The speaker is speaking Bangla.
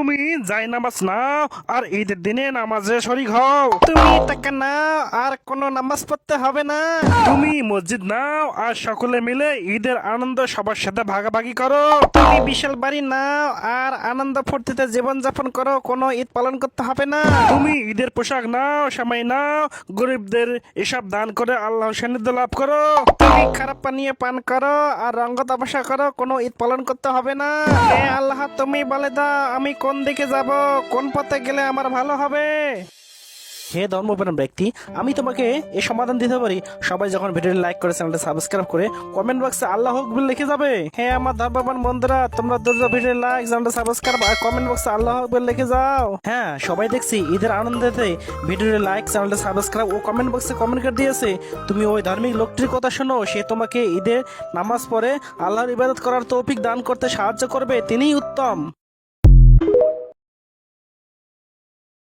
তুমি যাই নামাজ নাও আর ঈদের দিনে নামাজে শরীক হও। তুমি টাকা নাও আর কোনো নামাজ পড়তে হবে না। তুমি মসজিদ নাও আর সকলে মিলে ঈদের আনন্দ সবার সাথে ভাগাভাগি করো। তুমি বিশাল বাড়ি নাও আর আনন্দ ফুর্তিতে জীবন যাপন করো, কোনো ঈদ পালন করতে হবে না। তুমি ঈদের পোশাক নাও, সময় নাও, গরিবদের এসব দান করে আল্লাহ সান্নিধ্য লাভ করো। তুমি খারাপ পানীয় পান করো আর রঙ্গ তামাশা করো, কোনো ঈদ পালন করতে হবে না। হে আল্লাহ, তুমি বলে দাও আমি কোন দিকে যাব, কোন পথে গেলে আমার ভালো হবে। হে ধর্মপ্রাণ ব্যক্তি, আমি তোমাকে এই সমাধান দিতে পারি। সবাই যখন ভিডিওটি লাইক করে চ্যানেলটা সাবস্ক্রাইব করে কমেন্ট বক্সে আল্লাহ আকবার লিখে যাবে। হে আমার ধর্মপ্রাণ বন্ধুরা, তোমরা দ্রুত ভিডিও লাইক, চ্যানেলটা সাবস্ক্রাইব আর কমেন্ট বক্সে আল্লাহ আকবার লিখে যাও। হ্যাঁ, সবাই দেখছি ঈদের আনন্দেতে ভিডিওটি লাইক, চ্যানেলটা সাবস্ক্রাইব ও কমেন্ট বক্সে কমেন্ট করে দিয়েছে। তুমি ওই ধার্মিক লোকটির কথা শোনো, সে তোমাকে ঈদের নামাজ পড়ে আল্লাহর ইবাদত করার তৌফিক দান করতে সাহায্য করবে, তিনিই উত্তম।